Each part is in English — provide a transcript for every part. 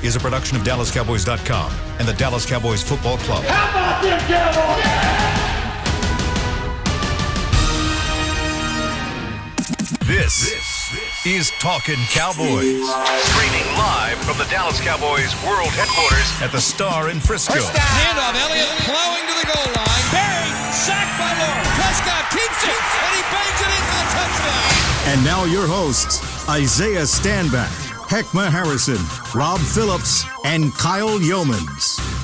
is a production of DallasCowboys.com and the Dallas Cowboys Football Club. How about them Cowboys? This is Talkin Cowboys. Streaming live from the Dallas Cowboys World Headquarters at the Star in Frisco. Handoff, Elliott plowing to the goal line. Barry, sacked by Lawrence. Prescott keeps it, and he bangs it in for the touchdown. And now your hosts, Isaiah Stanback, Heckma Harrison, Rob Phillips, and Kyle Yeomans.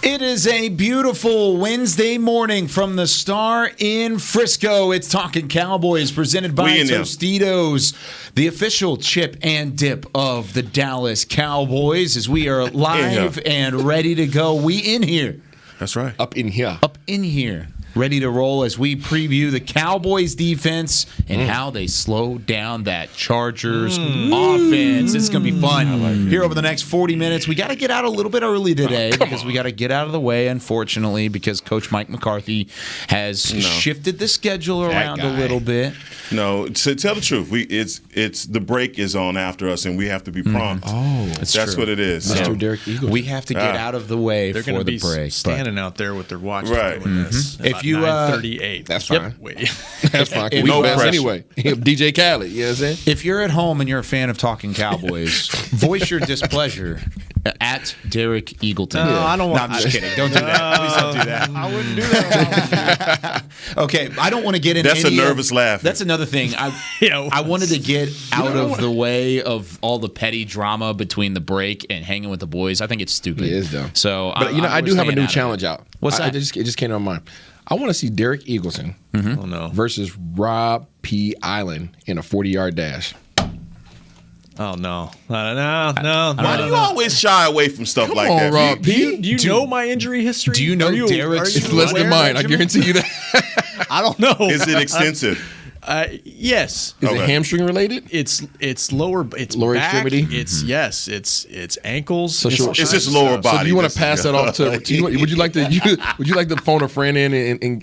It is a beautiful Wednesday morning from the Star in Frisco. It's Talkin Cowboys presented by Tostitos, the official chip and dip of the Dallas Cowboys, as we are live and ready to go. We in here. That's right. Up in here. Ready to roll as we preview the Cowboys defense and how they slow down that Chargers offense. It's going to be fun here over the next 40 minutes. We got to get out a little bit early today because we got to get out of the way, unfortunately, because Coach Mike McCarthy has shifted the schedule around a little bit. No, to tell the truth, it's the break is on after us, and we have to be prompt. That's true. What it is. Mr. Derek Eagles. We have to get out of the way for the break. They're going to be standing out there with their watches doing this. If you 9:38. That's fine. Wait. That's fine. If We no best pressure. anyway. DJ Khaled, you know what I'm saying? If you're at home and you're a fan of Talking Cowboys, voice your displeasure at Derek Eagleton. No, I don't want. No, I'm just kidding. Don't do that. Please don't do that. I wouldn't do that. Okay, I don't want to get into. That's a nervous laugh. That's another thing. I wanted to get out of the way of all the petty drama between the break and hanging with the boys. I think it's stupid. It is dumb. So, But I do have a new challenge out. What's that? It just came to my mind. I want to see Derek Eagleton Oh no. versus Rob P. Island in a 40-yard dash. Oh no. No. Why do you always shy away from stuff like that? Rob Do P. you know my injury history? do you know Derek's- It's less than mine. I guarantee you that. I don't know. Is it extensive? Yes. Is it hamstring related? It's lower. It's Lower back, extremity? It's ankles. So It's just lower body. So do you want to pass that off to? Would you like to phone a friend in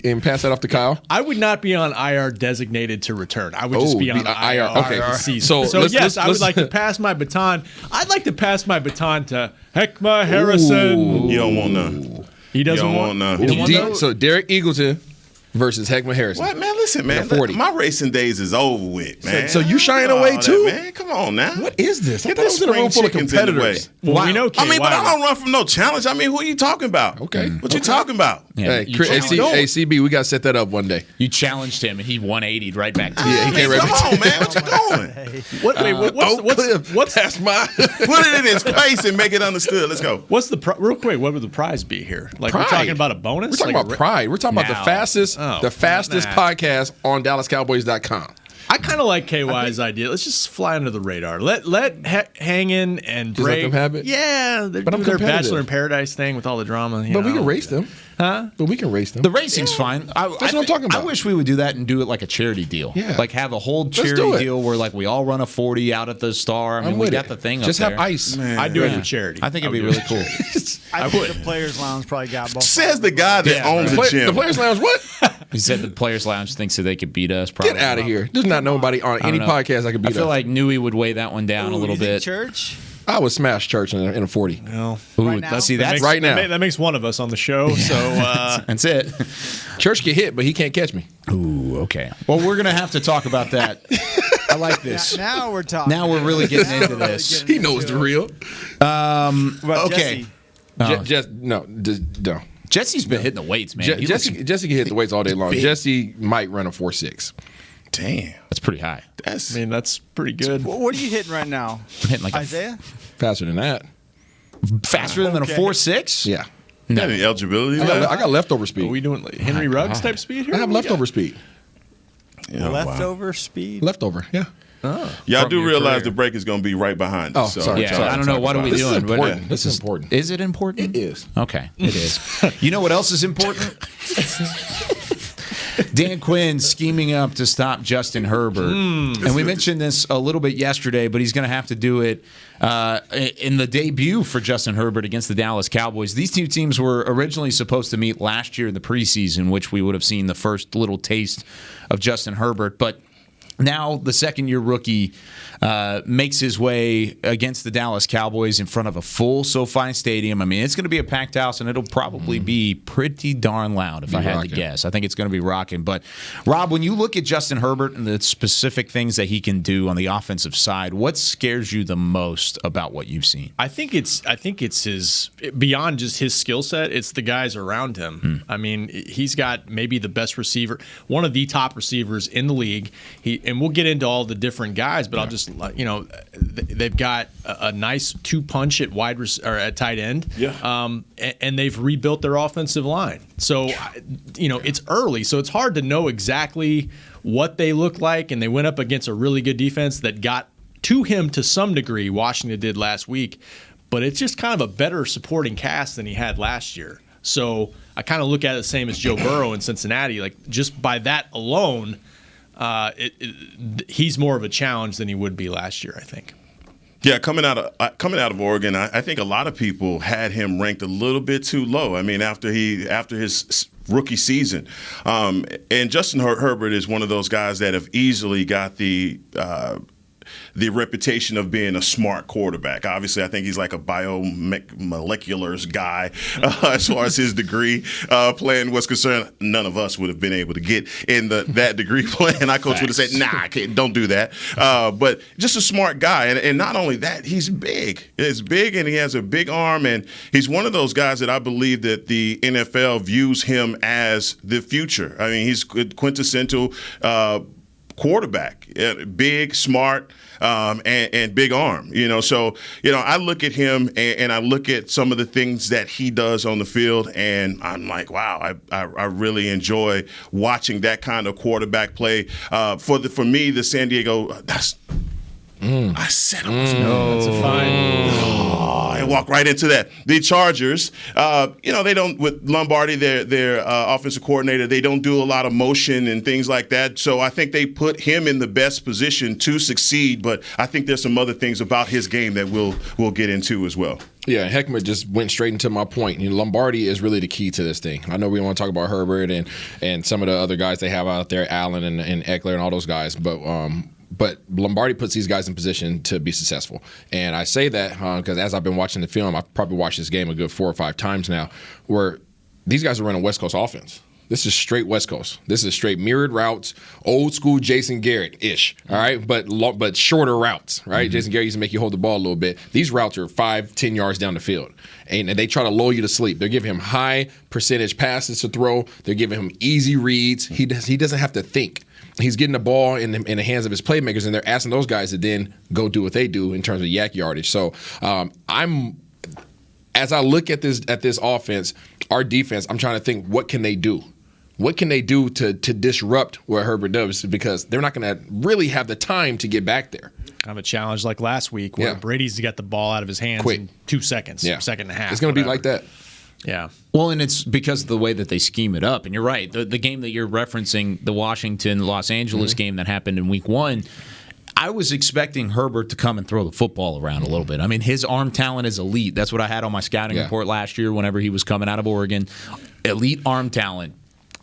and pass that off to Kyle? I would not be on IR designated to return. I would just be on IR. Okay. this season. So I would like to pass my baton. I'd like to pass my baton to Heckma Harrison. You don't want none. He doesn't You don't want want none. He don't want those? So Derek Eagleton versus Heckma Harrison. What, man? Listen, man. 40. My racing days is over with, man. So you shying away All too? that, man. Come on now. What is this? I Get thought I was in a room full of chickens in the competitors. way. Well, we know. I mean, but I KY. don't run from no challenge. I mean, who are you talking about? Okay. What you talking about? Yeah, Hey, you challenged- CB, we got to set that up one day. You challenged him, and he 180'd right back to you. Yeah, he can't Come on, man. What you doing? What's That's my. Put it in his face and make it understood. Let's go. What's the real quick? What would the prize be here? Like Pride. we're talking about a bonus. We're talking Like about pride. We're talking about Now. the fastest podcast on DallasCowboys.com. I kind of like KY's idea. Let's just fly under the radar. Let hang in and Just let break. them have it? Yeah, they're But I'm doing their competitive. Bachelor in Paradise thing with all the drama. But we can race them. Huh? But we can race them. The racing's fine. That's what I'm talking about. I wish we would do that and do it like a charity deal. Yeah. Like have a whole do charity it. deal where like we all run a 40 out at the Star. I mean, I'm we with got it. the thing Just up have there. ice. I'd do it for charity. I think it'd be really cool. I think the Players Lounge probably got both. Says the guy that owns the The gym. Players Lounge, what? He said the Players Lounge thinks that they could beat us. Probably. Get out of here. There's not nobody on any know. podcast that could beat I feel us. like Newey would weigh that one down a little bit. Church. I would smash Church in a 40. Well, Ooh, Right now? see, that's Right now. that makes one of us on the show. So that's it. Church can hit, but he can't catch me. Ooh, okay. Well, we're gonna have to talk about that. I like this. Now we're talking. Now we're really getting into this. He knows the real. Okay. No. Jesse's been hitting the weights, man. He looks- Jesse can hit the weights all day long. Jesse might run a 4.6. Damn. that's pretty high. That's I mean, that's pretty good. What are you hitting right now, I'm hitting like Isaiah? Faster than that. faster than a Okay. 4.6. Yeah. not any eligibility. I left. got leftover Are speed. we doing like Henry Ruggs type speed here? I have leftover speed. Yeah, wow. Leftover speed. Leftover, yeah. Y'all From do your realize career. the break is going to be right behind Oh, us. So sorry. Yeah, I don't know. What are we This doing? is But, important. This is important. Is it important? It is. Okay, it is. You know what else is important? Dan Quinn scheming up to stop Justin Herbert. And we mentioned this a little bit yesterday, but he's going to have to do it in the debut for Justin Herbert against the Dallas Cowboys. These two teams were originally supposed to meet last year in the preseason, which we would have seen the first little taste of Justin Herbert. But Now the second-year rookie makes his way against the Dallas Cowboys in front of a full SoFi Stadium. I mean, it's going to be a packed house, and it'll probably be pretty darn loud if I had to guess. I think it's going to be rocking. But, Rob, when you look at Justin Herbert and the specific things that he can do on the offensive side, what scares you the most about what you've seen? I think it's his beyond just his skill set. It's the guys around him. I mean, he's got maybe the best receiver, one of the top receivers in the league. And we'll get into all the different guys, but I'll just they've got a nice 2-punch at at tight end. Yeah. And they've rebuilt their offensive line. So it's early, so it's hard to know exactly what they look like. And they went up against a really good defense that got to him to some degree. Washington did last week, but it's just kind of a better supporting cast than he had last year. So I kind of look at it the same as Joe Burrow in Cincinnati. Like, just by that alone, he's more of a challenge than he would be last year, I think. Yeah, coming out of Oregon, I think a lot of people had him ranked a little bit too low. I mean, after his rookie season, and Justin Herbert is one of those guys that have easily got the reputation of being a smart quarterback. Obviously, I think he's like a biomoleculars guy as far as his degree plan was concerned. None of us would have been able to get in that degree plan. Our coach would have said, nah, don't do that. But just a smart guy. And not only that, he's big. He's big, and he has a big arm. And he's one of those guys that I believe that the NFL views him as the future. I mean, he's quintessential quarterback, big, smart, and big arm. So I look at him and I look at some of the things that he does on the field, and I'm like, wow, I really enjoy watching that kind of quarterback play. For me, the San Diego. I said it was That's a fine. I walk right into that. The Chargers, they don't, with Lombardi, their offensive coordinator, they don't do a lot of motion and things like that. So I think they put him in the best position to succeed. But I think there's some other things about his game that we'll get into as well. Yeah, Heckman just went straight into my point. Lombardi is really the key to this thing. I know we want to talk about Herbert and some of the other guys they have out there, Allen and Eckler and all those guys, but Lombardi puts these guys in position to be successful. And I say that because as I've been watching the film, I've probably watched this game a good 4 or 5 times now, where these guys are running West Coast offense. This is straight West Coast. This is straight mirrored routes, old school Jason Garrett-ish, all right? But shorter routes, right? Mm-hmm. Jason Garrett used to make you hold the ball a little bit. These routes are 5-10 yards down the field, and they try to lull you to sleep. They're giving him high percentage passes to throw. They're giving him easy reads. He doesn't have to think. He's getting the ball in the hands of his playmakers, and they're asking those guys to then go do what they do in terms of yak yardage. So as I look at this offense, our defense, I'm trying to think, what can they do? What can they do to disrupt what Herbert does? Because they're not going to really have the time to get back there. Kind of a challenge like last week where Brady's got the ball out of his hands in 2 seconds, second and a half. It's going to be like that. Yeah. Well, and it's because of the way that they scheme it up. And you're right. The game that you're referencing, the Washington-Los Angeles game that happened in Week 1, I was expecting Herbert to come and throw the football around a little bit. I mean, his arm talent is elite. That's what I had on my scouting report last year whenever he was coming out of Oregon. Elite arm talent.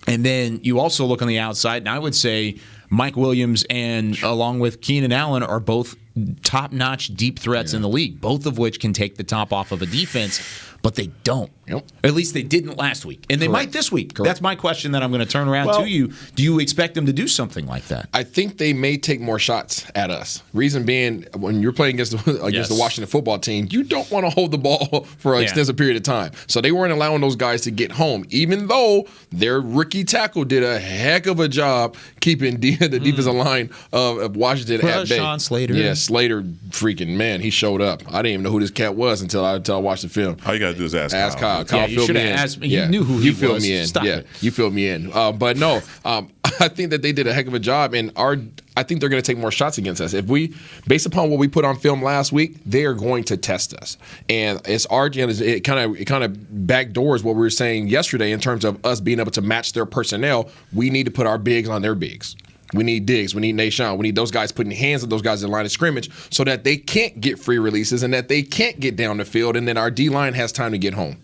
And then you also look on the outside, and I would say Mike Williams and along with Keenan Allen are both top-notch deep threats in the league, both of which can take the top off of a defense, but they don't. Yep. At least they didn't last week. And they might this week. Correct. That's my question that I'm going to turn around to you. Do you expect them to do something like that? I think they may take more shots at us. Reason being, when you're playing against the Washington football team, you don't want to hold the ball for an extensive period of time. So they weren't allowing those guys to get home, even though their rookie tackle did a heck of a job keeping the defensive line of Washington at bay. Sean Slater. Yeah, Slater, freaking man, he showed up. I didn't even know who this cat was until I watched the film. All you got to do is ask Kyle. Kyle you should have asked me. You knew who he was. Filled me in. Stop it. You filled me in. But no, I think that they did a heck of a job, and I think they're going to take more shots against us. Based upon what we put on film last week, they are going to test us, and it kind of backdoors what we were saying yesterday in terms of us being able to match their personnel. We need to put our bigs on their bigs. We need Diggs. We need Nashawn. We need those guys putting hands on those guys in the line of scrimmage so that they can't get free releases and that they can't get down the field, and then our D-line has time to get home.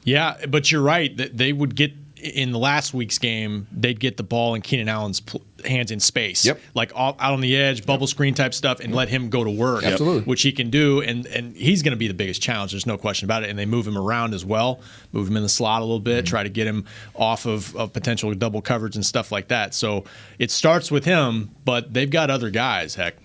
Yeah, but you're right. They would get in the last week's game, they'd get the ball in Keenan Allen's hands in space, Yep. like out on the edge, bubble screen type stuff, and let him go to work, Absolutely. which he can do. And he's going to be the biggest challenge. There's no question about it. And they move him around as well, move him in the slot a little bit, try to get him off of potential double coverage and stuff like that. So it starts with him, but they've got other guys, heck.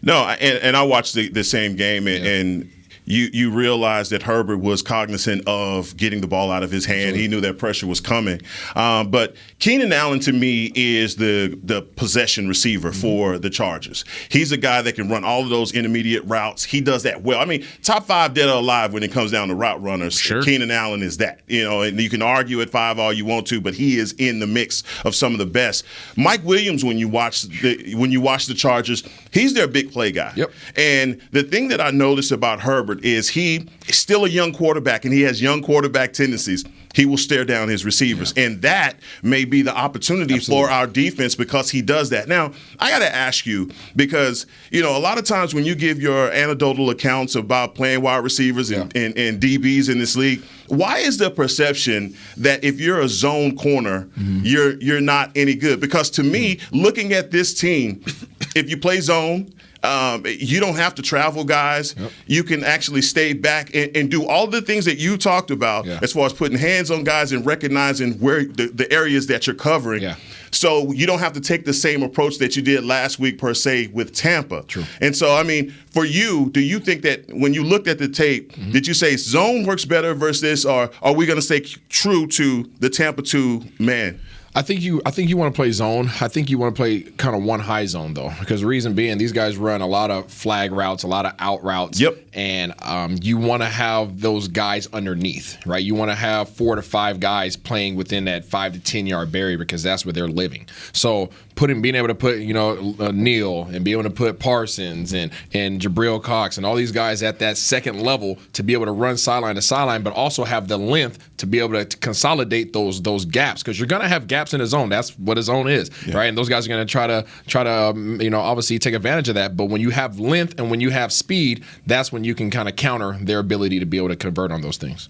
No, and I watched the same game, and you realize that Herbert was cognizant of getting the ball out of his hand. Absolutely. He knew that pressure was coming. But Keenan Allen, to me, is the possession receiver for the Chargers. He's a guy that can run all of those intermediate routes. He does that well. I mean, top 5 dead or alive when it comes down to route runners. Sure. Keenan Allen is that. And you can argue at 5 all you want to, but he is in the mix of some of the best. Mike Williams, when you watch the Chargers, he's their big play guy. Yep. And the thing that I noticed about Herbert is he is still a young quarterback, and he has young quarterback tendencies. He will stare down his receivers. Yeah. And that may be the opportunity for our defense because he does that. Now, I got to ask you, because, a lot of times when you give your anecdotal accounts about playing wide receivers and DBs in this league, why is the perception that if you're a zone corner, you're not any good? Because to me, looking at this team, if you play zone, you don't have to travel, guys. Yep. You can actually stay back and do all the things that you talked about as far as putting hands on guys and recognizing where the areas that you're covering. Yeah. So you don't have to take the same approach that you did last week, per se, with Tampa. True. And so, I mean, for you, do you think that when you looked at the tape, did you say zone works better versus this, or are we going to stay true to the Tampa 2 man? I think you want to play zone. I think you want to play kind of one high zone, though, because the reason being these guys run a lot of flag routes, a lot of out routes. Yep. And you want to have those guys underneath, right? You want to have 4 to 5 guys playing within that 5 to 10 yard barrier because that's where they're living. So being able to put Neal and be able to put Parsons and Jabril Cox and all these guys at that second level to be able to run sideline to sideline, but also have the length to be able to consolidate those gaps, because you're going to have gaps in the zone. That's what a zone is, right? And those guys are going to try to obviously take advantage of that. But when you have length and when you have speed, that's when you can kind of counter their ability to be able to convert on those things.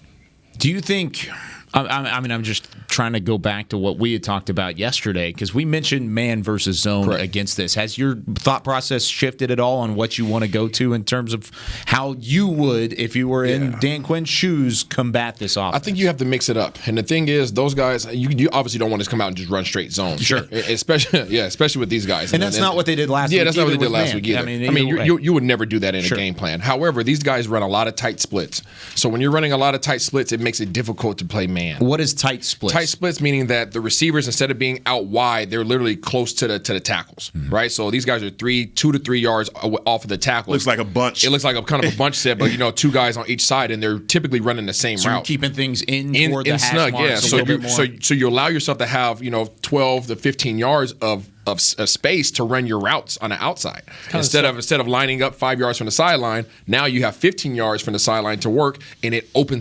Do you think? I'm just trying to go back to what we had talked about yesterday, because we mentioned man versus zone against this. Has your thought process shifted at all on what you want to go to in terms of how you would, if you were in Dan Quinn's shoes, combat this offense? I think you have to mix it up. And the thing is, those guys, you obviously don't want to come out and just run straight zone. Sure. Especially with these guys. And that's not what they did last week. Yeah, that's not what they did last week either. I mean, you would never do that in a game plan. However, these guys run a lot of tight splits. So when you're running a lot of tight splits, it makes it difficult to play man. What is tight splits? Tight splits meaning that the receivers, instead of being out wide, they're literally close to the tackles, right? So these guys are 2 to 3 yards off of the tackles. Looks like a bunch. It looks like a kind of a bunch set, but 2 guys on each side, and they're typically running the same so route. You're keeping things in toward the hash snug, marks a little bit more. So you allow yourself to have 12 to 15 yards of space to run your routes on the outside. Instead of lining up 5 yards from the sideline, now you have 15 yards from the sideline to work, and it open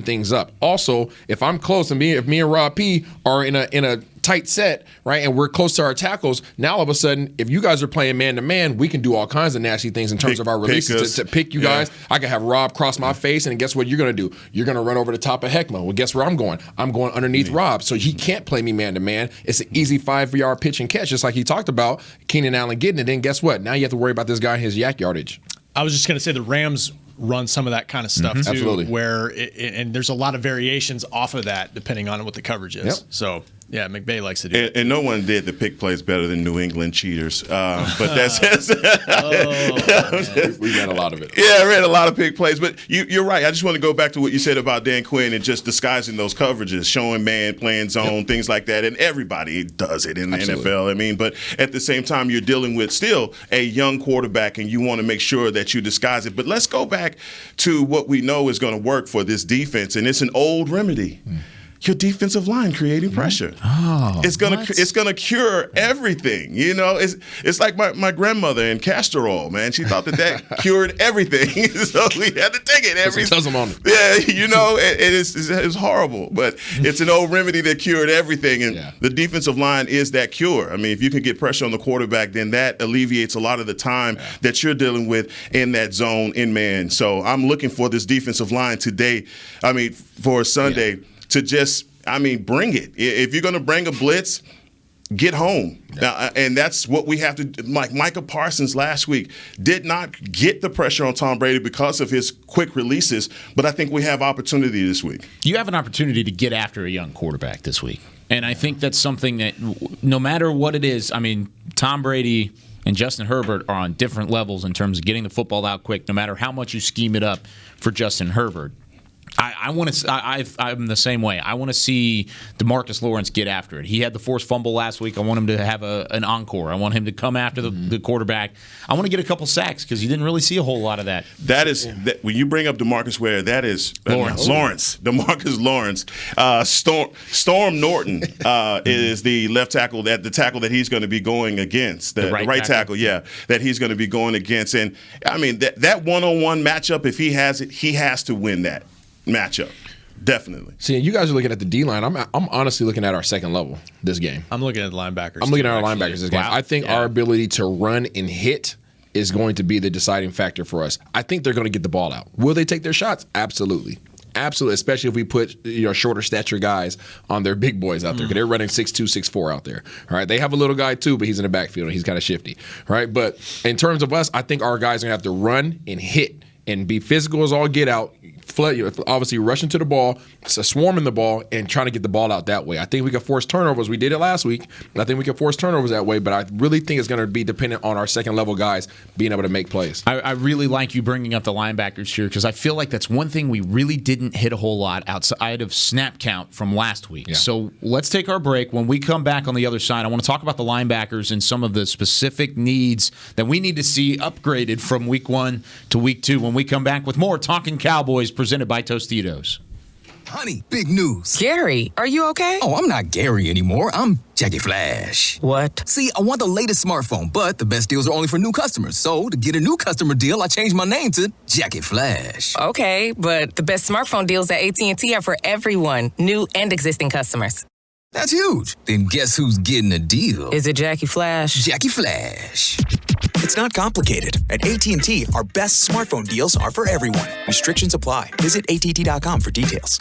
things up. Also, if I'm close, and if me and Rob P are in a tight set, right, and we're close to our tackles, now all of a sudden, if you guys are playing man-to-man, we can do all kinds of nasty things in terms of our releases to pick you guys. I can have Rob cross my face, and guess what you're going to do? You're going to run over the top of Heckma. Well, guess where I'm going? I'm going underneath Rob, so he can't play me man-to-man. It's an easy 5-yard pitch and catch, just like he talked about, Keenan Allen getting it. Then guess what? Now you have to worry about this guy and his yak yardage. I was just going to say the Rams run some of that kind of stuff too, Absolutely. where and there's a lot of variations off of that depending on what the coverage is. Yep. So yeah, McVay likes to do it. And no one did the pick plays better than New England cheaters. But that's we ran a lot of it. Yeah, I ran a lot of pick plays. But you're right. I just want to go back to what you said about Dan Quinn and just disguising those coverages, showing man, playing zone, things like that. And everybody does it in the NFL. I mean, but at the same time, you're dealing with still a young quarterback, and you want to make sure that you disguise it. But let's go back to what we know is going to work for this defense, and it's an old remedy. Your defensive line creating pressure. It's gonna cure everything. It's like my grandmother in castor oil, man. She thought that cured everything, so we had to take it every. Tells them on it. Yeah, it's horrible, but it's an old remedy that cured everything, and the defensive line is that cure. I mean, if you can get pressure on the quarterback, then that alleviates a lot of the time that you're dealing with in that zone in man. So I'm looking for this defensive line today. I mean, for Sunday. To just, bring it. If you're going to bring a blitz, get home. Now, and that's what we have to do. Like Micah Parsons last week did not get the pressure on Tom Brady because of his quick releases, but I think we have opportunity this week. You have an opportunity to get after a young quarterback this week. And I think that's something that no matter what it is, I mean, Tom Brady and Justin Herbert are on different levels in terms of getting the football out quick, no matter how much you scheme it up for Justin Herbert. I want to. I'm the same way. I want to see DeMarcus Lawrence get after it. He had the forced fumble last week. I want him to have an encore. I want him to come after the quarterback. I want to get a couple sacks because you didn't really see a whole lot of that. When you bring up DeMarcus Ware, that is Lawrence. DeMarcus Lawrence. Storm Norton is the left tackle, the tackle that he's going to be going against. The right tackle, that he's going to be going against. And I mean that one-on-one matchup, if he has it, he has to win that matchup. Definitely. See, you guys are looking at the D-line. I'm honestly looking at our second level this game. I'm looking at the linebackers. I'm looking at our linebackers this game. I think our ability to run and hit is going to be the deciding factor for us. I think they're going to get the ball out. Will they take their shots? Absolutely. Absolutely, especially if we put shorter stature guys on their big boys out there, because they're running 6'2", 6'4" out there. All right, they have a little guy too, but he's in the backfield and he's kind of shifty. Right, but in terms of us, I think our guys are gonna have to run and hit and be physical as all get out. Obviously rushing to the ball, swarming the ball, and trying to get the ball out that way. I think we can force turnovers. We did it last week, and I think we can force turnovers that way, but I really think it's going to be dependent on our second-level guys being able to make plays. I really like you bringing up the linebackers here because I feel like that's one thing we really didn't hit a whole lot outside of snap count from last week. Yeah. So let's take our break. When we come back on the other side, I want to talk about the linebackers and some of the specific needs that we need to see upgraded from week 1 to week 2 when we come back with more Talkin Cowboys presented by Tostitos. Honey, big news. Gary, are you okay? Oh, I'm not Gary anymore. I'm Jackie Flash. What? See, I want the latest smartphone, but the best deals are only for new customers. So, to get a new customer deal, I changed my name to Jackie Flash. Okay, but the best smartphone deals at AT&T are for everyone, new and existing customers. That's huge. Then guess who's getting a deal? Is it Jackie Flash? Jackie Flash. It's not complicated. At AT&T, our best smartphone deals are for everyone. Restrictions apply. Visit att.com for details.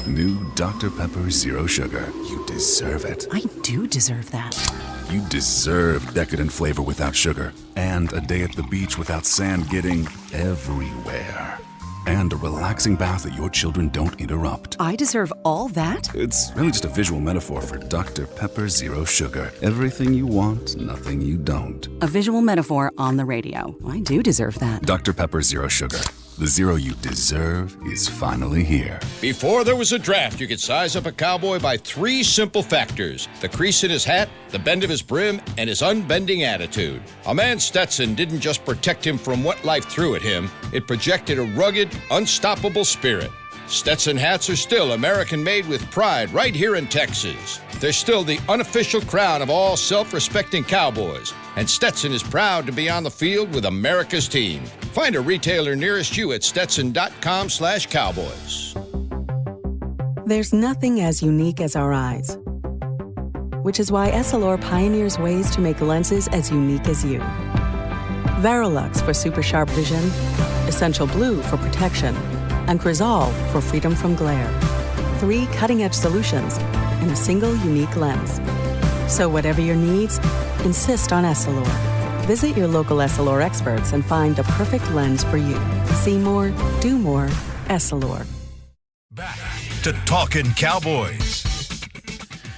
New Dr. Pepper Zero Sugar. You deserve it. I do deserve that. You deserve decadent flavor without sugar. And a day at the beach without sand getting everywhere. And a relaxing bath that your children don't interrupt. I deserve all that? It's really just a visual metaphor for Dr. Pepper Zero Sugar. Everything you want, nothing you don't. A visual metaphor on the radio. I do deserve that. Dr. Pepper Zero Sugar. The zero you deserve is finally here. Before there was a draft, you could size up a cowboy by 3 simple factors: the crease in his hat, the bend of his brim, and his unbending attitude. A man's Stetson didn't just protect him from what life threw at him, it projected a rugged, unstoppable spirit. Stetson hats are still American-made with pride right here in Texas. They're still the unofficial crown of all self-respecting cowboys, and Stetson is proud to be on the field with America's team. Find a retailer nearest you at stetson.com/cowboys. There's nothing as unique as our eyes, which is why Essilor pioneers ways to make lenses as unique as you. Varilux for super sharp vision, Essential Blue for protection, and Crizal for freedom from glare. 3 cutting-edge solutions in a single unique lens. So whatever your needs, insist on Essilor. Visit your local Essilor experts and find the perfect lens for you. See more, do more, Essilor. Back to Talkin Cowboys.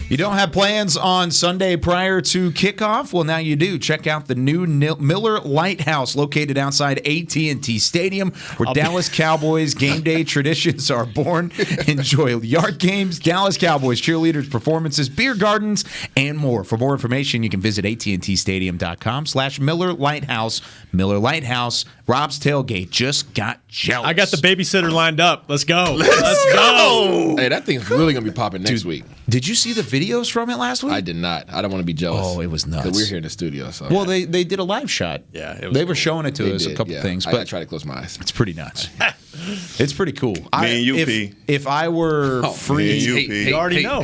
You don't have plans on Sunday prior to kickoff? Well, now you do. Check out the new Miller Lighthouse located outside AT&T Stadium, where Dallas Cowboys game day traditions are born. Enjoy yard games, Dallas Cowboys cheerleaders, performances, beer gardens, and more. For more information, you can visit attstadium.com/Miller Lighthouse. Miller Lighthouse, Rob's Tailgate just got jealous. I got the babysitter lined up. Let's go. Let's go. Hey, that thing's really going to be popping next week. Did you see the videos from it last week? I did not. I don't want to be jealous. Oh, it was nuts. We're here in the studio. So. Well, they did a live shot. Yeah, they were showing it to us a couple things. But I tried to close my eyes. It's pretty nuts. It's pretty cool. Me and UP. If I were free, you already know. All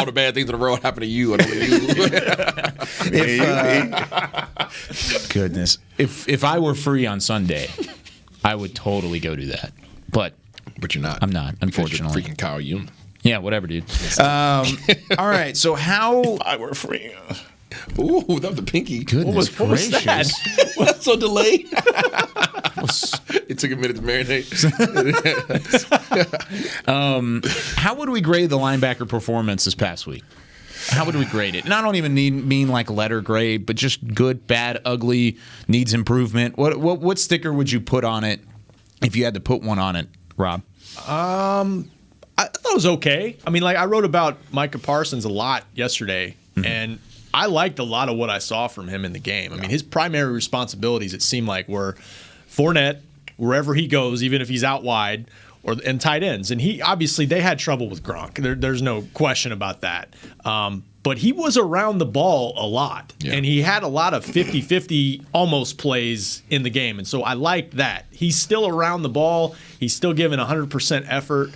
the bad things in the world happen to you and only you. Goodness, if I were free on Sunday, I would totally go do that. But you're not. I'm not, unfortunately. You're freaking Kyle Yoon. Yeah, whatever, dude. All right, so how... I were free. Ooh, that was the pinky. Goodness what was that? gracious. What's so delayed? It took a minute to marinate. How would we grade the linebacker performance this past week? How would we grade it? And I don't even mean like letter grade, but just good, bad, ugly, needs improvement. What sticker would you put on it if you had to put one on it, Rob? I thought it was okay. I mean, like I wrote about Micah Parsons a lot yesterday, and I liked a lot of what I saw from him in the game. I mean, his primary responsibilities, it seemed like, were Fournette, wherever he goes, even if he's out wide, and tight ends. And they had trouble with Gronk. There's no question about that. But he was around the ball a lot, and he had a lot of 50-50 almost plays in the game. And so I liked that. He's still around the ball. He's still giving 100% effort.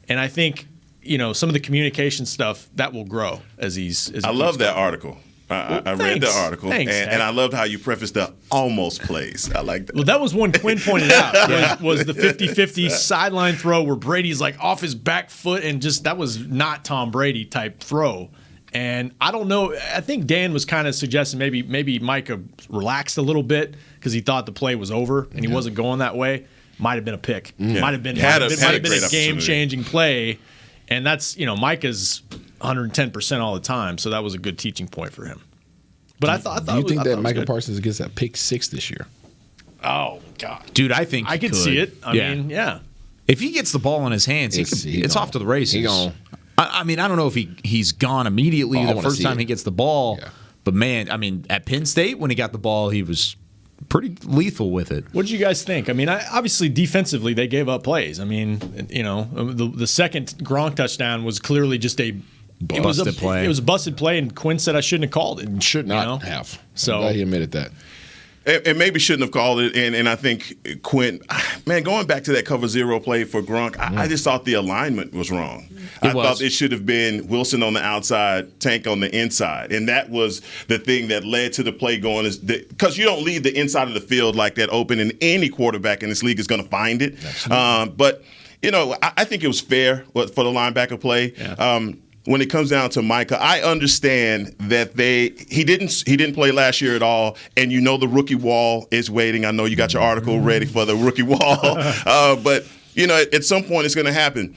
And I think, some of the communication stuff, that will grow as he's. I love that article. I read the article, Thanks, and I loved how you prefaced the almost plays. I like that. Well, that was one Quinn pointed out, was the 50-50 sideline throw where Brady's like off his back foot, and just that was not Tom Brady type throw. And I don't know. I think Dan was kind of suggesting maybe Micah relaxed a little bit because he thought the play was over and he wasn't going that way. Might have been a pick. Might have been a game-changing play. And that's, Micah's 110% all the time, so that was a good teaching point for him. But I thought do you think that Micah Parsons gets that pick 6 this year? Oh God, dude, I think I could see it. I mean, yeah. If he gets the ball in his hands, it's off to the races. I mean, I don't know if he's gone immediately the first time he gets the ball, but man, I mean, at Penn State when he got the ball, he was pretty lethal with it. What did you guys think? I mean, obviously defensively they gave up plays. I mean, the second Gronk touchdown was clearly just a busted play. It was a busted play, and Quinn said I shouldn't have called it. Should not have. So I'm glad he admitted that. And maybe shouldn't have called it. And I think Quinn, man, going back to that cover 0 play for Gronk, I just thought the alignment was wrong. I thought it should have been Wilson on the outside, Tank on the inside. And that was the thing that led to the play going, because you don't leave the inside of the field like that open, and any quarterback in this league is going to find it. But, I think it was fair for the linebacker play. Yeah. When it comes down to Micah, I understand that he didn't play last year at all, and the rookie wall is waiting. I know you got your article ready for the rookie wall, but at some point it's going to happen.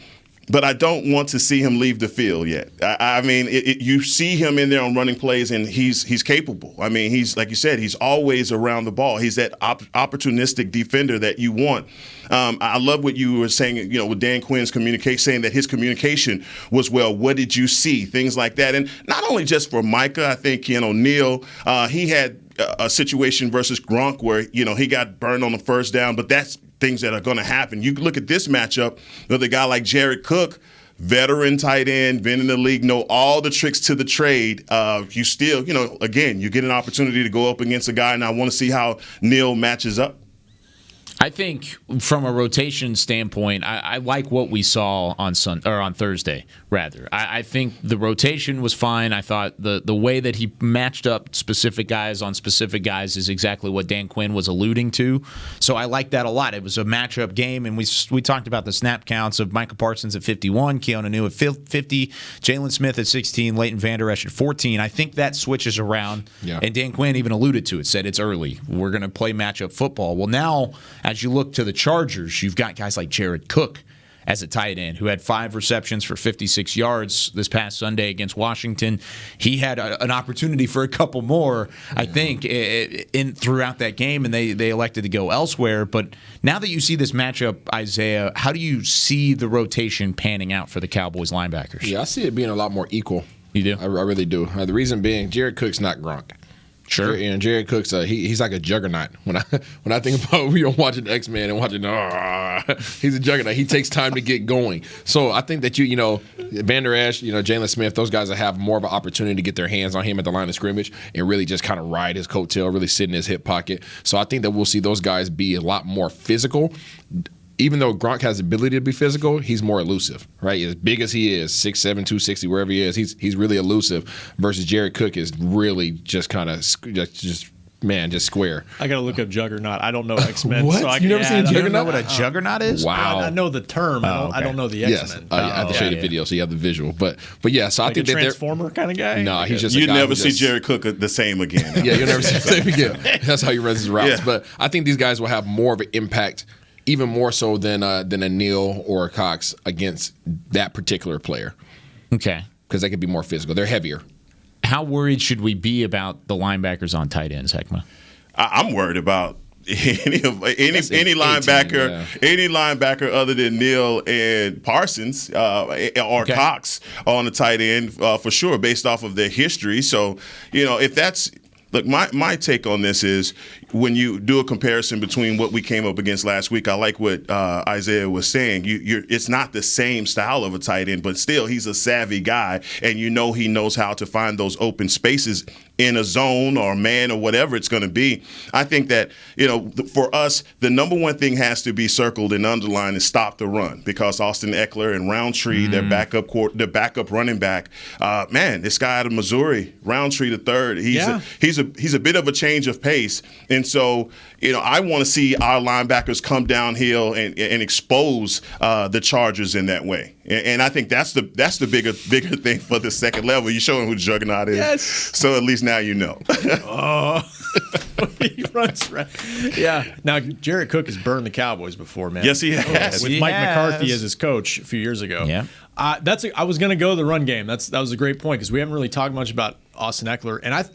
But I don't want to see him leave the field yet. I mean, you see him in there on running plays, and he's capable. I mean, he's like you said, he's always around the ball. He's that opportunistic defender that you want. I love what you were saying, with Dan Quinn's communication, saying that his communication was well. What did you see? Things like that. And not only just for Micah, I think, Neil, he had a situation versus Gronk where, he got burned on the first down, but that's things that are going to happen. You look at this matchup with a guy like Jared Cook, veteran tight end, been in the league, know all the tricks to the trade. You still, again, you get an opportunity to go up against a guy, and I want to see how Neil matches up. I think from a rotation standpoint, I like what we saw on Thursday. Rather, I think the rotation was fine. I thought the way that he matched up specific guys on specific guys is exactly what Dan Quinn was alluding to. So I like that a lot. It was a matchup game, and we talked about the snap counts of Micah Parsons at 51, Keanu New at 50, Jalen Smith at 16, Leighton Vander Esch at 14. I think that switches around, and Dan Quinn even alluded to it, said it's early. We're going to play matchup football. Well, now as you look to the Chargers, you've got guys like Jared Cook as a tight end who had 5 receptions for 56 yards this past Sunday against Washington. He had an opportunity for a couple more, I think, throughout that game, and they elected to go elsewhere. But now that you see this matchup, Isaiah, how do you see the rotation panning out for the Cowboys linebackers? Yeah, I see it being a lot more equal. You do? I really do. The reason being, Jared Cook's not Gronk. Sure. And Jared Cook's he's like a juggernaut. When I think about watching X-Men and watching he's a juggernaut. He takes time to get going. So I think that Vander Esch, Jalen Smith, those guys that have more of an opportunity to get their hands on him at the line of scrimmage and really just kind of ride his coattail, really sit in his hip pocket. So I think that we'll see those guys be a lot more physical. Even though Gronk has the ability to be physical, he's more elusive, right? As big as he is, 6'7", 260, wherever he is, he's really elusive. Versus Jared Cook is really just kind of just man, just square. I got to look up Juggernaut. I don't know X-Men. What? So You never seen You Juggernaut? don't know what a Juggernaut is? Wow. I know the term. I don't know the X-Men. Yes, I have to show you the video so you have the visual. But yeah, so Like I think a that Transformer kind of guy? No, he's just You a guy never who see just- Jared Cook the same again. Yeah, you'll never see the same again. That's how he runs his routes. Yeah. But I think these guys will have more of an impact, even more so than a Neal or a Cox against that particular player. Okay. Because they could be more physical. They're heavier. How worried should we be about the linebackers on tight ends, Heckma? I'm worried about any linebacker other than Neal and Parsons or Cox on the tight end for sure, based off of their history. So, if that's look, my take on this is when you do a comparison between what we came up against last week, I like what Isaiah was saying. It's not the same style of a tight end, but still he's a savvy guy, and he knows how to find those open spaces in a zone or man or whatever it's going to be. I think that, for us, the number one thing has to be circled and underlined is stop the run, because Austin Eckler and Roundtree, their backup running back, this guy out of Missouri, Roundtree the third, he's a bit of a change of pace. And so, I want to see our linebackers come downhill and expose the Chargers in that way. And I think that's the bigger thing for the second level. You show them who the Juggernaut is. Yes. So at least now you know. He runs right. Yeah. Now, Jared Cook has burned the Cowboys before, man. Yes, he has. With Mike McCarthy as his coach a few years ago. Yeah. I was going to go the run game. That was a great point, because we haven't really talked much about Austin Eckler. And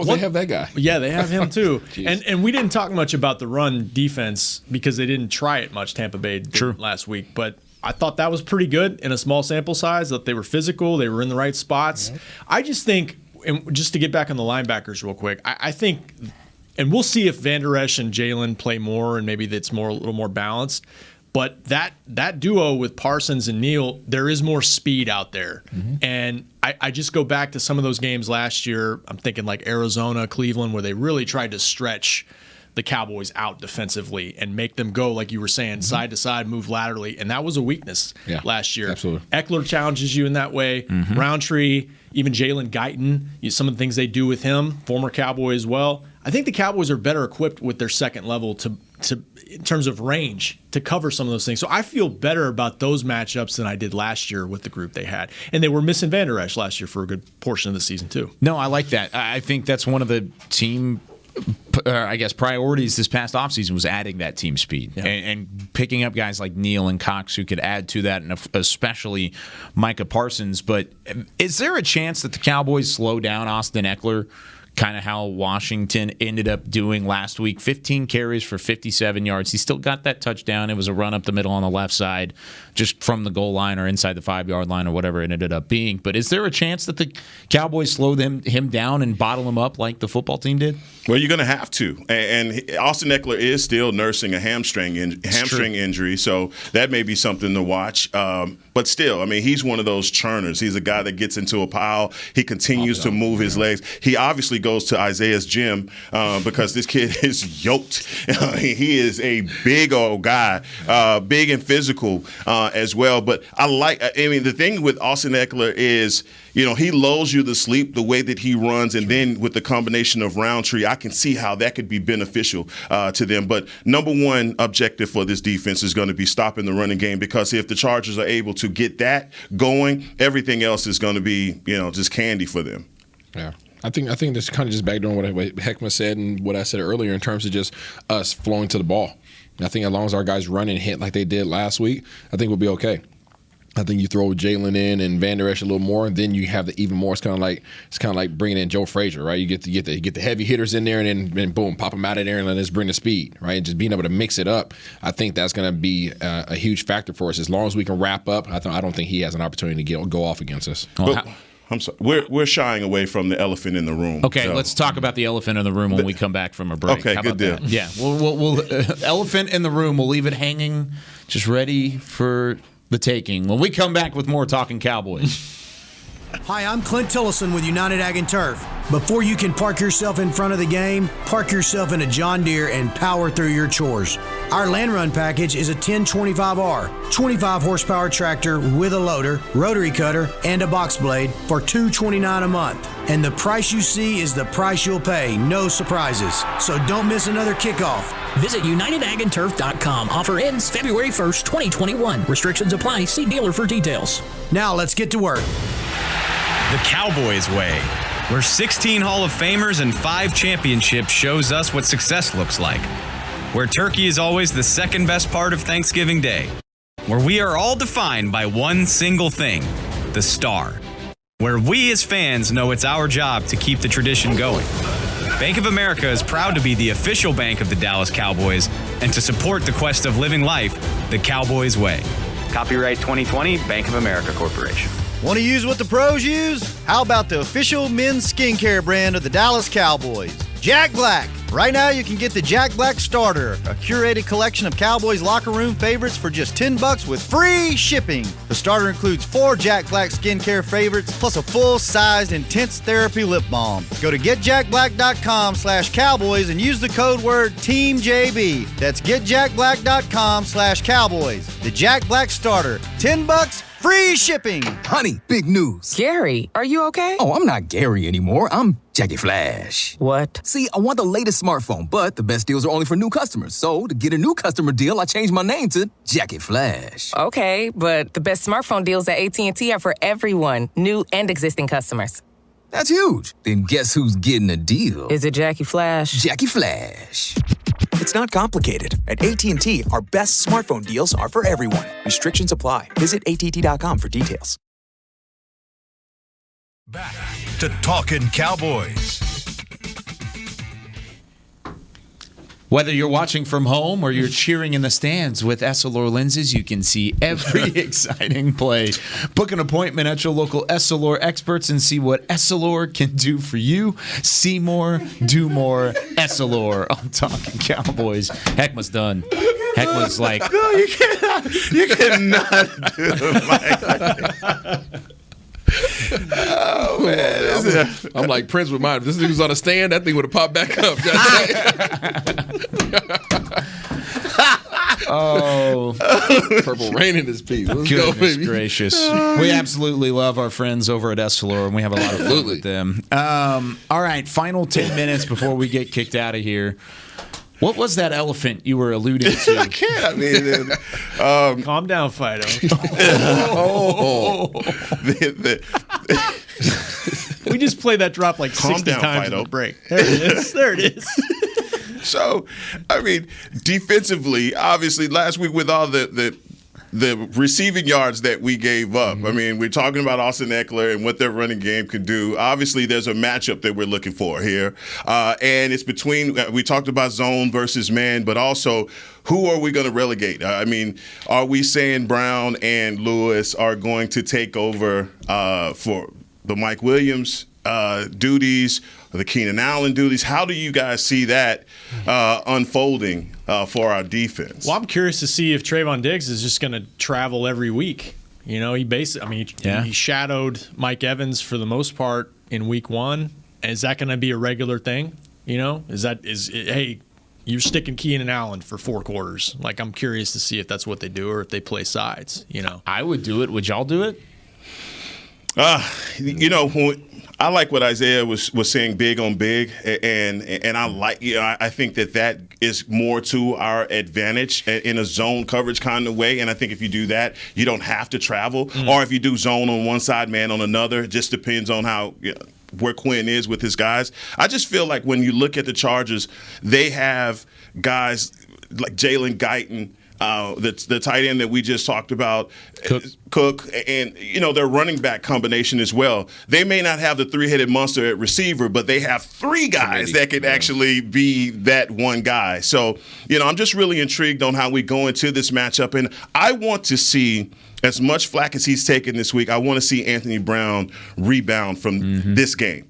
they have that guy. Yeah, they have him too. and we didn't talk much about the run defense because they didn't try it much, Tampa Bay did last week. But I thought that was pretty good in a small sample size, that they were physical, they were in the right spots. I just think, and just to get back on the linebackers real quick, I think, and we'll see if Van Der Esch and Jalen play more and maybe that's a little more balanced. But that duo with Parsons and Neal, there is more speed out there. And I just go back to some of those games last year. I'm thinking like Arizona, Cleveland, where they really tried to stretch the Cowboys out defensively and make them go, like you were saying, side to side, move laterally. And that was a weakness last year. Absolutely. Eckler challenges you in that way. Roundtree, even Jalen Guyton, some of the things they do with him, former Cowboy as well. I think the Cowboys are better equipped with their second level to in terms of range to cover some of those things. So I feel better about those matchups than I did last year with the group they had. And they were missing Van Der Esch last year for a good portion of the season too. No, I like that. I think that's one of the team priorities this past offseason was adding that team speed and picking up guys like Neal and Cox who could add to that, and especially Micah Parsons. But is there a chance that the Cowboys slow down Austin Eckler, kind of how Washington ended up doing last week? 15 carries for 57 yards. He still got that touchdown. It was a run up the middle on the left side, just from the goal line or inside the 5-yard line or whatever it ended up being. But is there a chance that the Cowboys slow him down and bottle him up like the football team did? Well, you're going to have to. And Austin Eckler is still nursing a hamstring injury, so that may be something to watch. But still, I mean, he's one of those churners. He's a guy that gets into a pile. He continues to move his legs. He obviously goes to Isaiah's gym because this kid is yoked. He is a big old guy, big and physical as well. But the thing with Austin Eckler is, he lulls you to sleep the way that he runs, and then with the combination of Roundtree, I can see how that could be beneficial to them. But number one objective for this defense is going to be stopping the running game, because if the Chargers are able to get that going, everything else is going to be, just candy for them. Yeah. I think this kind of just back on what Heckma said and what I said earlier in terms of just us flowing to the ball. I think as long as our guys run and hit like they did last week, I think we'll be okay. I think you throw Jalen in and Van Der Esch a little more, and then you have the even more. It's kind of like bringing in Joe Frazier, right? You get the heavy hitters in there, and then boom, pop them out of there, and let us bring the speed, right? And just being able to mix it up, I think that's going to be a huge factor for us. As long as we can wrap up, I don't think he has an opportunity to go off against us. I'm sorry. We're shying away from the elephant in the room. Okay, let's talk about the elephant in the room when we come back from a break. Okay, good deal. That? Yeah, we'll elephant in the room. We'll leave it hanging, just ready for the taking when we come back with more Talkin' Cowboys. Hi, I'm Clint Tillison with United Ag and Turf. Before you can park yourself in front of the game, park yourself in a John Deere and power through your chores. Our Land Run package is a 1025R, 25 horsepower tractor with a loader, rotary cutter, and a box blade for $229 a month. And the price you see is the price you'll pay. No surprises. So don't miss another kickoff. Visit UnitedAgAndTurf.com. Offer ends February 1st, 2021. Restrictions apply. See dealer for details. Now let's get to work. The Cowboys way, where 16 Hall of Famers and 5 championships shows us what success looks like. Where turkey is always the second best part of Thanksgiving Day. Where we are all defined by one single thing, the star. Where we as fans know it's our job to keep the tradition going. Bank of America is proud to be the official bank of the Dallas Cowboys and to support the quest of living life the Cowboys way. Copyright 2020, Bank of America Corporation. Want to use what the pros use? How about the official men's skincare brand of the Dallas Cowboys, Jack Black? Right now, you can get the Jack Black Starter, a curated collection of Cowboys locker room favorites for just $10 with free shipping. The starter includes 4 Jack Black skincare favorites, plus a full-sized intense therapy lip balm. Go to getjackblack.com/Cowboys and use the code word TEAMJB. That's getjackblack.com/Cowboys. The Jack Black Starter, $10, free shipping. Honey, big news. Gary, are you okay? Oh, I'm not Gary anymore. I'm Jackie Flash. What? See, I want the latest smartphone, but the best deals are only for new customers. So, to get a new customer deal, I changed my name to Jackie Flash. Okay, but the best smartphone deals at AT&T are for everyone, new and existing customers. That's huge. Then guess who's getting a deal? Is it Jackie Flash? Jackie Flash. It's not complicated. At AT&T, our best smartphone deals are for everyone. Restrictions apply. Visit att.com for details. Back to Talkin Cowboys. Whether you're watching from home or you're cheering in the stands with Essilor lenses, you can see every exciting play. Book an appointment at your local Essilor experts and see what Essilor can do for you. See more, do more. Essilor on Talkin Cowboys. Heckma's done. Heckma's like, no, you cannot do it, Mike. Oh man, I'm like Prince with mine. If this thing was on a stand, that thing would have popped back up. oh, Purple rain in this piece. Let's goodness go, baby. gracious. We absolutely love our friends over at Essilor, and we have a lot of fun with them. All right, final 10 minutes before we get kicked out of here. What was that elephant you were alluding to? I can't. I mean, calm down, Fido. We just played that drop like 60 times in the break. There it is. There it is. So, I mean, defensively, obviously, last week with all the receiving yards that we gave up. I mean, we're talking about Austin Eckler and what their running game can do. Obviously, there's a matchup that we're looking for here. And it's between, we talked about zone versus man, but also who are we going to relegate? I mean, are we saying Brown and Lewis are going to take over for the Mike Williams duties, or the Keenan Allen duties? How do you guys see that unfolding for our defense? Well, I'm curious to see if Trayvon Diggs is just going to travel every week. You know, he shadowed Mike Evans for the most part in week 1. Is that going to be a regular thing? You know, hey, you're sticking Keenan Allen for 4 quarters. Like, I'm curious to see if that's what they do or if they play sides. You know, I would do it. Would y'all do it? You know, I like what Isaiah was saying, big on big, and I like, I think that is more to our advantage in a zone coverage kind of way. And I think if you do that, you don't have to travel, or if you do zone on one side, man on another, it just depends on how. Where Quinn is with his guys. I just feel like when you look at the Chargers, they have guys like Jalen Guyton, the tight end that we just talked about, Cook, and their running back combination as well. They may not have the 3-headed monster at receiver, but they have 3 guys that can actually be that one guy. So, I'm just really intrigued on how we go into this matchup, and I want to see, as much flack as he's taken this week, I want to see Anthony Brown rebound from this game.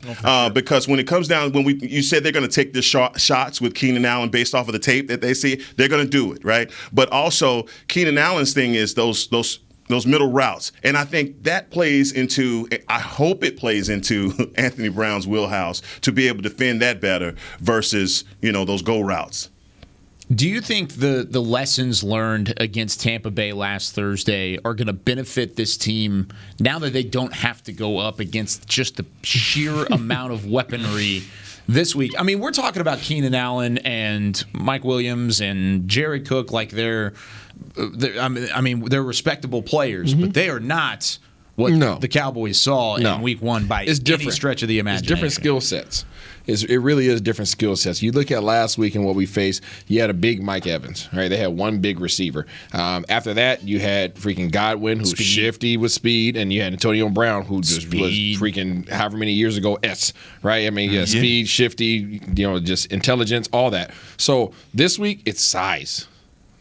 Because when it comes down, you said they're going to take the shots with Keenan Allen based off of the tape that they see, they're going to do it, right? But also, Keenan Allen's thing is those middle routes. And I think that I hope it plays into Anthony Brown's wheelhouse to be able to defend that better versus, those go routes. Do you think the lessons learned against Tampa Bay last Thursday are going to benefit this team now that they don't have to go up against just the sheer amount of weaponry this week? I mean, we're talking about Keenan Allen and Mike Williams and Jared Cook like they're respectable players, but they are not what the Cowboys saw in Week 1 by any stretch of the imagination. It's different skill sets. It really is different skill sets. You look at last week and what we faced, you had a big Mike Evans, right? They had one big receiver. After that, you had freaking Godwin, who's shifty with speed, and you had Antonio Brown, who just was freaking however many years ago, right? I mean, speed, shifty, just intelligence, all that. So this week, it's size.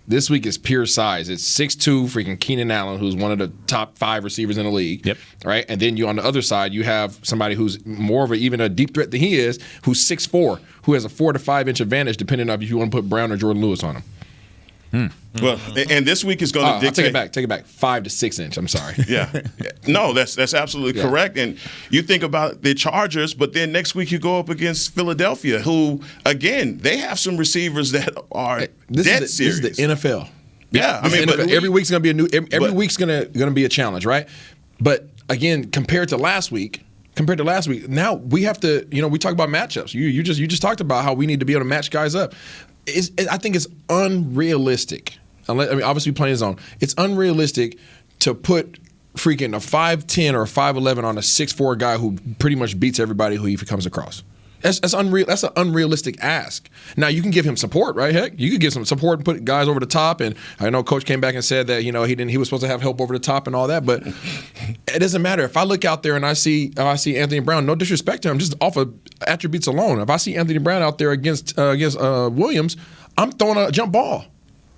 This week is pure size. It's 6'2", freaking Keenan Allen, who's one of the top 5 receivers in the league. Yep. Right? And then you on the other side, you have somebody who's more of even a deep threat than he is, who's 6'4", who has a 4 to 5 inch advantage, depending on if you want to put Brown or Jordan Lewis on him. Well, and this week is going to dictate. Take it back. 5 to 6 inch. I'm sorry. Yeah. No, that's absolutely correct. And you think about the Chargers, but then next week you go up against Philadelphia, who, again, they have some receivers that are dead serious. This is the NFL. Yeah. I mean, but every week's going to be every week's going to be a challenge, right? But again, compared to last week, now we have to, we talk about matchups. You just talked about how we need to be able to match guys up. I think it's unrealistic. Obviously playing zone. It's unrealistic to put freaking a 5'10" or a 5'11" on a 6'4" guy who pretty much beats everybody who he comes across. That's unreal. That's an unrealistic ask. Now you can give him support, right? Heck, you could give some support and put guys over the top. And I know Coach came back and said that he was supposed to have help over the top and all that. But it doesn't matter. If I look out there and I see Anthony Brown, no disrespect to him, just off of attributes alone. If I see Anthony Brown out there against Williams, I'm throwing a jump ball.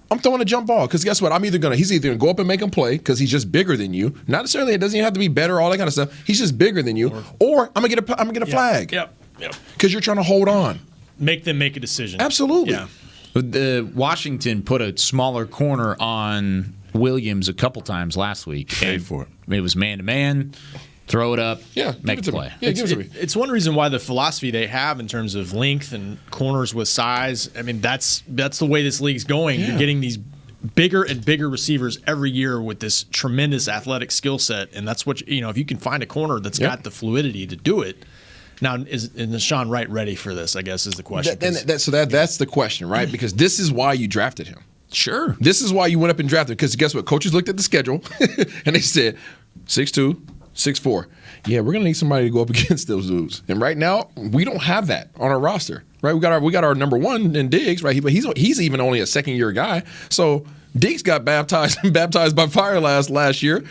Because guess what? He's either gonna go up and make him play because he's just bigger than you. Not necessarily it doesn't even have to be better, all that kind of stuff. He's just bigger than you. Or I'm gonna get a flag. Yep. Because you're trying to hold on. Make them make a decision. Absolutely. Yeah. The Washington put a smaller corner on Williams a couple times last week. Paid for it. It was man-to-man. Throw it up, make a play. Yeah, give it to me. It's one reason why the philosophy they have in terms of length and corners with size. I mean, that's the way this league's going. Yeah. You're getting these bigger and bigger receivers every year with this tremendous athletic skill set, and that's what if you can find a corner that's got the fluidity to do it. Now, is Deshaun Wright ready for this? I guess is the question. That's the question, right? Because this is why you drafted him. Sure. This is why you went up and drafted. Because guess what? Coaches looked at the schedule and they said 6'2", 6'4". Yeah, we're gonna need somebody to go up against those dudes. And right now, we don't have that on our roster. Right? We got our number one in Diggs, right? But he's even only a second-year guy. So Diggs got baptized by fire last year.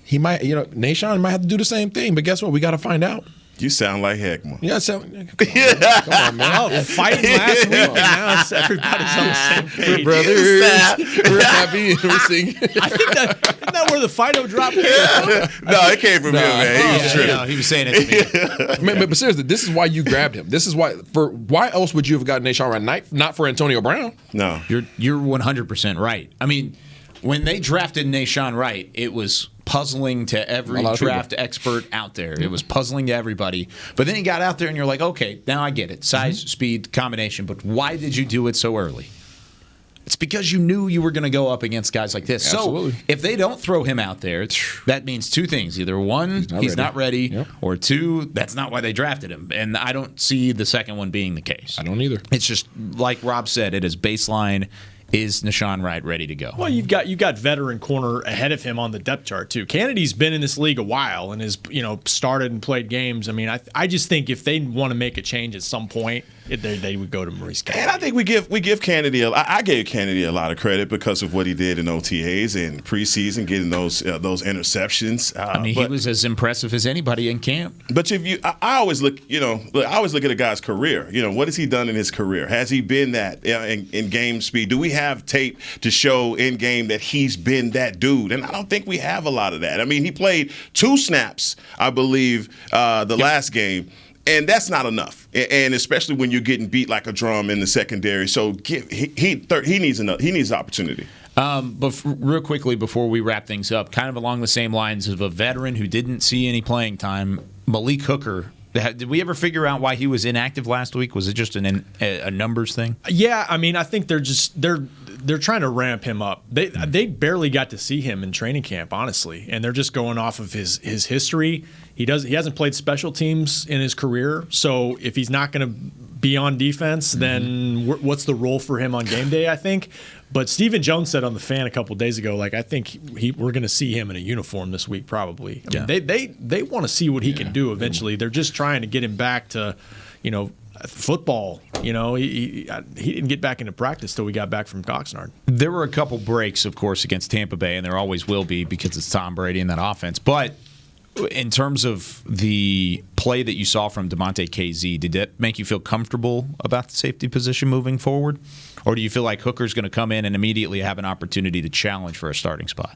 He might, Nashawn might have to do the same thing. But guess what? We got to find out. You sound like Heckman. Yeah, come on, man. Oh, fighting last week, and now everybody's on the same page. We're brothers. We're happy. We're singing. I think isn't that where the Fido drop came from? No, it came from him, man. He was saying it to me. But seriously, this is why you grabbed him. This is why. Why else would you have gotten Nashawn Wright? Not for Antonio Brown. No, you're 100% right. I mean, when they drafted Nashawn Wright, it was puzzling to every draft expert out there. It was puzzling to everybody. But then he got out there and you're like, okay, now I get it. Size, speed, combination. But why did you do it so early? It's because you knew you were going to go up against guys like this. Absolutely. So if they don't throw him out there, that means two things. Either one, he's not ready, yep. or two, that's not why they drafted him. And I don't see the second one being the case. I don't either. It's just, like Rob said, it is baseline. Is Nashawn Wright ready to go? Well, you've got veteran corner ahead of him on the depth chart too. Kennedy's been in this league a while and has started and played games. I mean, I just think if they want to make a change at some point, they would go to Maurice Kennedy. And I think we give Kennedy. I gave Kennedy a lot of credit because of what he did in OTAs and preseason, getting those interceptions. He was as impressive as anybody in camp. But I always look, I always look at a guy's career. What has he done in his career? Has he been that in game speed? Do we have tape to show in game that he's been that dude? And I don't think we have a lot of that. I mean, he played 2 snaps, I believe, last game. And that's not enough, and especially when you're getting beat like a drum in the secondary. So he needs opportunity. But real quickly before we wrap things up, kind of along the same lines of a veteran who didn't see any playing time, Malik Hooker Did we ever figure out why he was inactive last week? Was it just a numbers thing? Yeah, I mean, I think they're trying to ramp him up. They barely got to see him in training camp, honestly, and they're just going off of his history. He hasn't played special teams in his career, so if he's not going to be on defense, then what's the role for him on game day, I think. But Stephen Jones said on the Fan a couple of days ago, like, I think we're going to see him in a uniform this week probably. I mean, they want to see what he can do eventually. They're just trying to get him back to, football. He didn't get back into practice till we got back from Oxnard. There were a couple breaks, of course, against Tampa Bay, and there always will be because it's Tom Brady and that offense. But in terms of the play that you saw from DeMonte KZ, did that make you feel comfortable about the safety position moving forward? Or do you feel like Hooker's going to come in and immediately have an opportunity to challenge for a starting spot?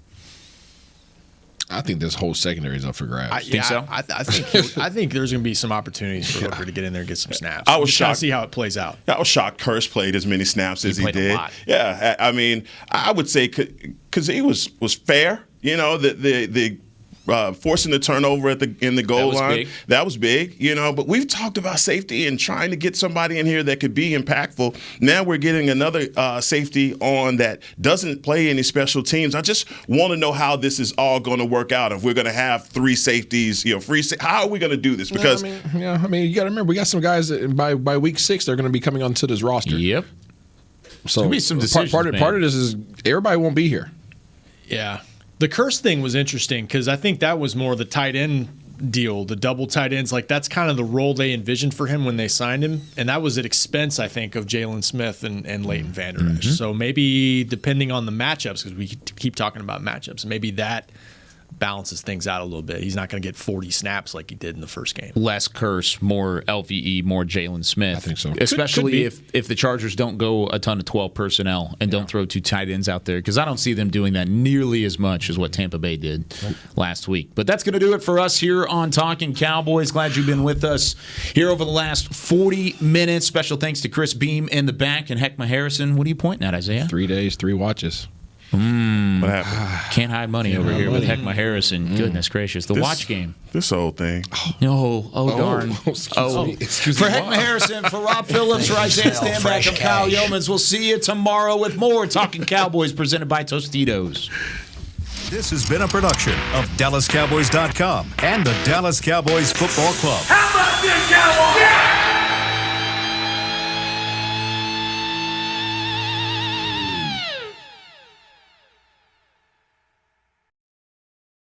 I think this whole secondary is up for grabs. Think so? I think there's going to be some opportunities for Hooker to get in there and get some snaps. I was shocked to see how it plays out. I was shocked Curse played as many snaps as he did. A lot. Yeah, I mean, I would say because he was fair. The forcing the turnover in the goal line. Big. That was big, But we've talked about safety and trying to get somebody in here that could be impactful. Now we're getting another safety on that doesn't play any special teams. I just want to know how this is all going to work out. If we're going to have three safeties, how are we going to do this? Because you got to remember we got some guys that by week 6 they're going to be coming onto this roster. Yep. So there'll be some decisions, part of this is everybody won't be here. Yeah. The Curse thing was interesting because I think that was more the tight end deal, the double tight ends. Like, that's kind of the role they envisioned for him when they signed him. And that was at expense, I think, of Jalen Smith and Leighton Vander Esch. So maybe depending on the matchups, because we keep talking about matchups, maybe that balances things out a little bit. He's not going to get 40 snaps like he did in the first game. Less Curse, more LVE, more Jalen Smith. I think so. Especially if the Chargers don't go a ton of 12 personnel and don't throw two tight ends out there, because I don't see them doing that nearly as much as what Tampa Bay did last week. But that's going to do it for us here on Talkin Cowboys. Glad you've been with us here over the last 40 minutes. Special thanks to Chris Beam in the back and Heckma Harrison. What are you pointing at, Isaiah? 3 days, 3 watches. What happened? Can't hide money over here with Heckma Harrison. Goodness gracious. The watch game. This old thing. Darn. Excuse for me. Heckma Harrison, for Rob Phillips, for Isaiah Stanback, I'm Kyle Yeomans. We'll see you tomorrow with more Talkin Cowboys presented by Tostitos. This has been a production of DallasCowboys.com and the Dallas Cowboys Football Club. How about this, Cowboys? Yeah!